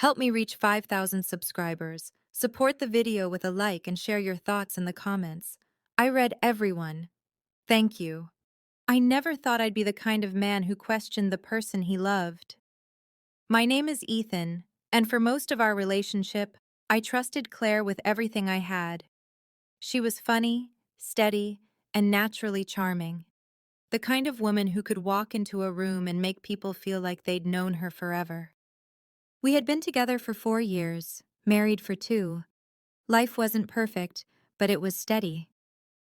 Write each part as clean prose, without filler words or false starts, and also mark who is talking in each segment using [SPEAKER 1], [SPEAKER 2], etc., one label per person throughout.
[SPEAKER 1] Help me reach 5,000 subscribers. Support the video with a like and share your thoughts in the comments. I read everyone. Thank you. I never thought I'd be the kind of man who questioned the person he loved. My name is Ethan, and for most of our relationship, I trusted Claire with everything I had. She was funny, steady, and naturally charming. The kind of woman who could walk into a room and make people feel like they'd known her forever. We had been together for 4 years, married for 2. Life wasn't perfect, but it was steady.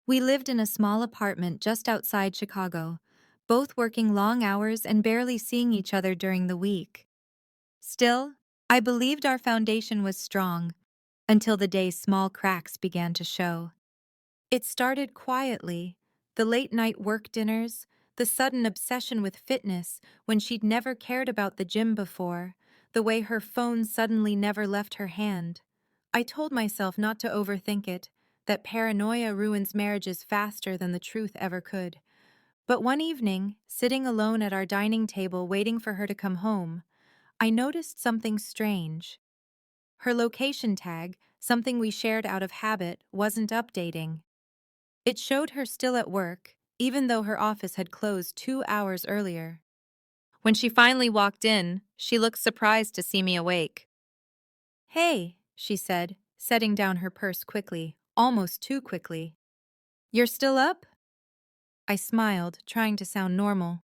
[SPEAKER 1] We lived in a small apartment just outside Chicago, both working long hours and barely seeing each other during the week. Still, I believed our foundation was strong, until the day small cracks began to show. It started quietly, the late-night work dinners, the sudden obsession with fitness when she'd never cared about the gym before, the way her phone suddenly never left her hand. I told myself not to overthink it, that paranoia ruins marriages faster than the truth ever could. But one evening, sitting alone at our dining table waiting for her to come home, I noticed something strange. Her location tag, something we shared out of habit, wasn't updating. It showed her still at work, even though her office had closed 2 hours earlier. When she finally walked in, she looked surprised to see me awake. "Hey," she said, setting down her purse quickly, almost too quickly. "You're still up?" I smiled, trying to sound normal.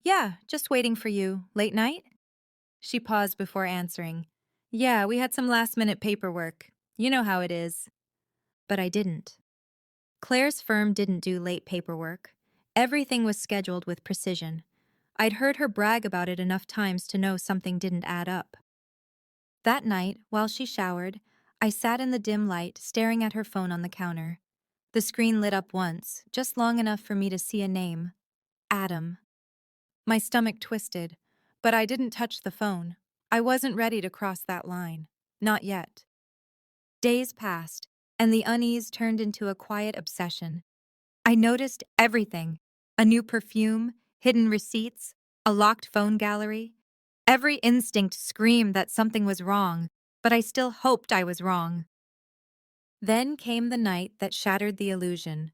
[SPEAKER 1] "Yeah, just waiting for you. Late night?" She paused before answering. "Yeah, we had some last-minute paperwork. You know how it is." But I didn't. Claire's firm didn't do late paperwork. Everything was scheduled with precision. I'd heard her brag about it enough times to know something didn't add up. That night, while she showered, I sat in the dim light, staring at her phone on the counter. The screen lit up once, just long enough for me to see a name. Adam. My stomach twisted, but I didn't touch the phone. I wasn't ready to cross that line. Not yet. Days passed, and the unease turned into a quiet obsession. I noticed everything: a new perfume, hidden receipts, a locked phone gallery. Every instinct screamed that something was wrong, but I still hoped I was wrong. Then came the night that shattered the illusion.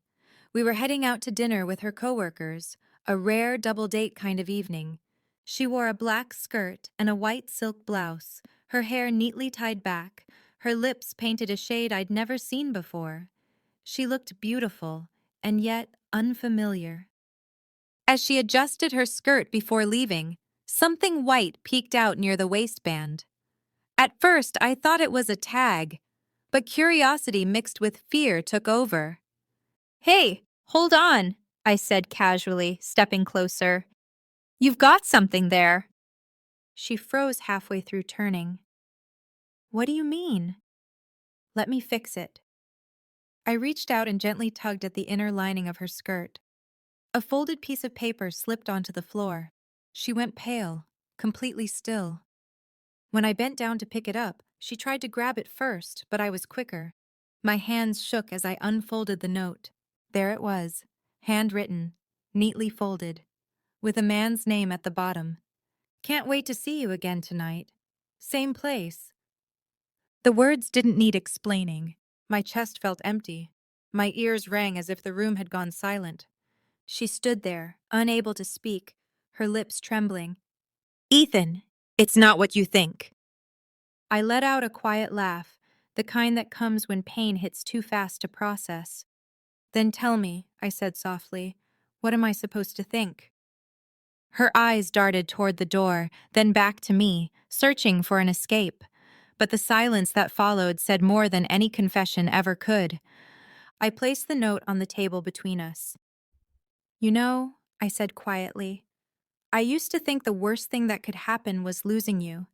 [SPEAKER 1] We were heading out to dinner with her coworkers, a rare double date kind of evening. She wore a black skirt and a white silk blouse, her hair neatly tied back, her lips painted a shade I'd never seen before. She looked beautiful, and yet unfamiliar. As she adjusted her skirt before leaving, something white peeked out near the waistband. At first, I thought it was a tag, but curiosity mixed with fear took over. "Hey, hold on," I said casually, stepping closer. "You've got something there." She froze halfway through turning. "What do you mean?" "Let me fix it." I reached out and gently tugged at the inner lining of her skirt. A folded piece of paper slipped onto the floor. She went pale, completely still. When I bent down to pick it up, she tried to grab it first, but I was quicker. My hands shook as I unfolded the note. There it was, handwritten, neatly folded, with a man's name at the bottom. "Can't wait to see you again tonight. Same place." The words didn't need explaining. My chest felt empty. My ears rang as if the room had gone silent. She stood there, unable to speak, her lips trembling. "Ethan, it's not what you think." I let out a quiet laugh, the kind that comes when pain hits too fast to process. "Then tell me," I said softly, "what am I supposed to think?" Her eyes darted toward the door, then back to me, searching for an escape. But the silence that followed said more than any confession ever could. I placed the note on the table between us. "You know," I said quietly, "I used to think the worst thing that could happen was losing you.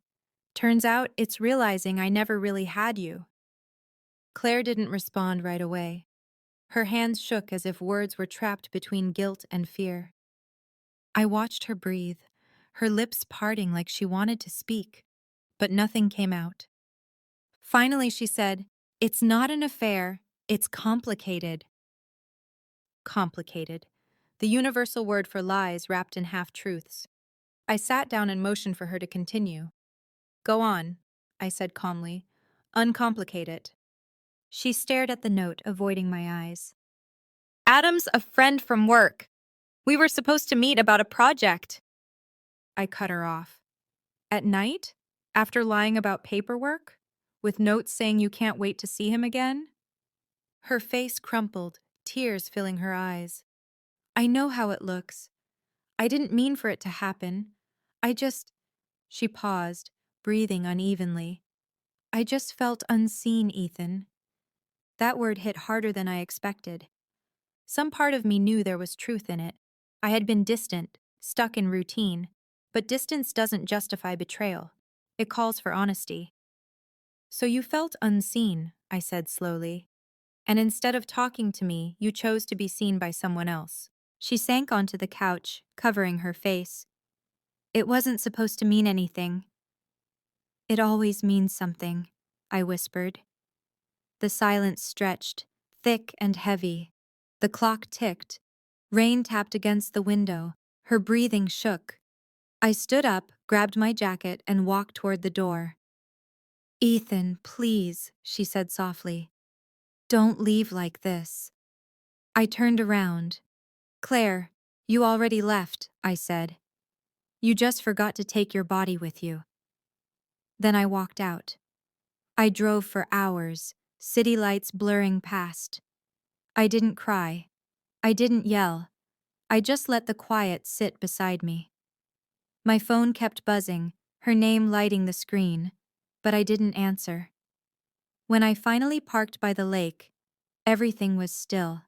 [SPEAKER 1] Turns out it's realizing I never really had you." Claire didn't respond right away. Her hands shook as if words were trapped between guilt and fear. I watched her breathe, her lips parting like she wanted to speak, but nothing came out. Finally, she said, "It's not an affair, it's complicated." Complicated. The universal word for lies wrapped in half-truths. I sat down and motioned for her to continue. "Go on." I said calmly. Uncomplicate it. She stared at the note, avoiding my eyes. Adam's a friend from work. We were supposed to meet about a project. I cut her off. At night? After lying about paperwork? With notes saying you can't wait to see him again? Her face crumpled, tears filling her eyes. I know how it looks. I didn't mean for it to happen. I just. She paused, breathing unevenly. I just felt unseen, Ethan. That word hit harder than I expected. Some part of me knew there was truth in it. I had been distant, stuck in routine, but distance doesn't justify betrayal. It calls for honesty. So you felt unseen, I said slowly. And instead of talking to me, you chose to be seen by someone else. She sank onto the couch, covering her face. It wasn't supposed to mean anything. It always means something, I whispered. The silence stretched, thick and heavy. The clock ticked. Rain tapped against the window. Her breathing shook. I stood up, grabbed my jacket, and walked toward the door. Ethan, please, she said softly. Don't leave like this. I turned around. Claire, you already left, I said. You just forgot to take your body with you. Then I walked out. I drove for hours, city lights blurring past. I didn't cry. I didn't yell. I just let the quiet sit beside me. My phone kept buzzing, her name lighting the screen, but I didn't answer. When I finally parked by the lake, everything was still.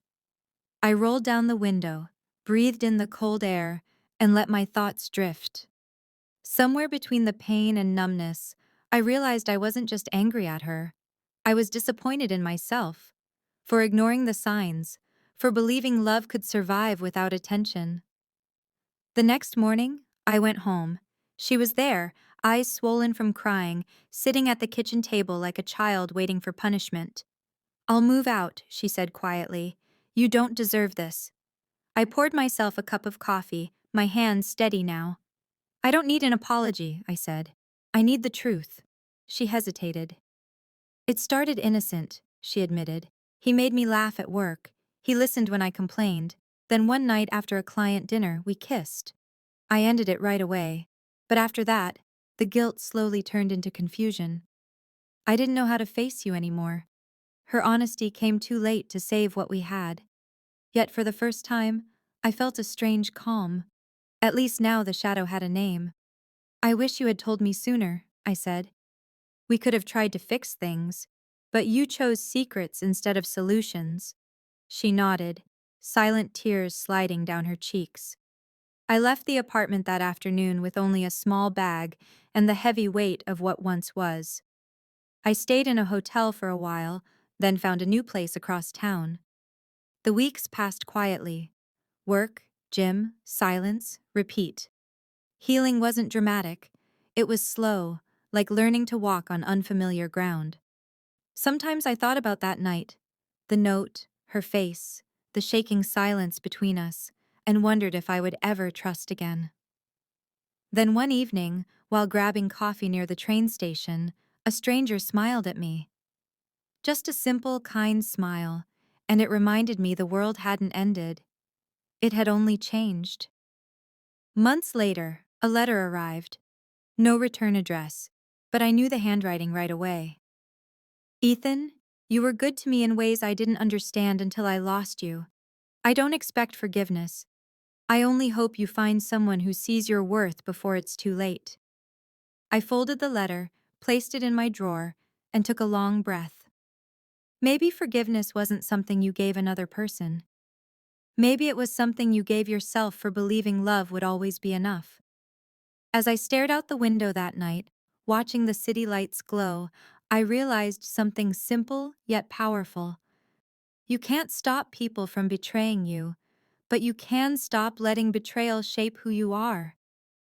[SPEAKER 1] I rolled down the window, breathed in the cold air, and let my thoughts drift. Somewhere between the pain and numbness, I realized I wasn't just angry at her. I was disappointed in myself, for ignoring the signs, for believing love could survive without attention. The next morning, I went home. She was there, eyes swollen from crying, sitting at the kitchen table like a child waiting for punishment. I'll move out, she said quietly. You don't deserve this. I poured myself a cup of coffee, my hands steady now. I don't need an apology, I said. I need the truth. She hesitated. It started innocent, she admitted. He made me laugh at work. He listened when I complained. Then one night after a client dinner, we kissed. I ended it right away. But after that, the guilt slowly turned into confusion. I didn't know how to face you anymore. Her honesty came too late to save what we had. Yet for the first time, I felt a strange calm. At least now the shadow had a name. I wish you had told me sooner, I said. We could have tried to fix things, but you chose secrets instead of solutions. She nodded, silent tears sliding down her cheeks. I left the apartment that afternoon with only a small bag and the heavy weight of what once was. I stayed in a hotel for a while, then found a new place across town. The weeks passed quietly. Work, gym, silence, repeat. Healing wasn't dramatic. It was slow, like learning to walk on unfamiliar ground. Sometimes I thought about that night, the note, her face, the shaking silence between us, and wondered if I would ever trust again. Then one evening, while grabbing coffee near the train station, a stranger smiled at me. Just a simple, kind smile, and it reminded me the world hadn't ended. It had only changed. Months later, a letter arrived. No return address, but I knew the handwriting right away. Ethan, you were good to me in ways I didn't understand until I lost you. I don't expect forgiveness. I only hope you find someone who sees your worth before it's too late. I folded the letter, placed it in my drawer, and took a long breath. Maybe forgiveness wasn't something you gave another person. Maybe it was something you gave yourself for believing love would always be enough. As I stared out the window that night, watching the city lights glow, I realized something simple yet powerful. You can't stop people from betraying you, but you can stop letting betrayal shape who you are.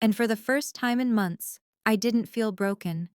[SPEAKER 1] And for the first time in months, I didn't feel broken.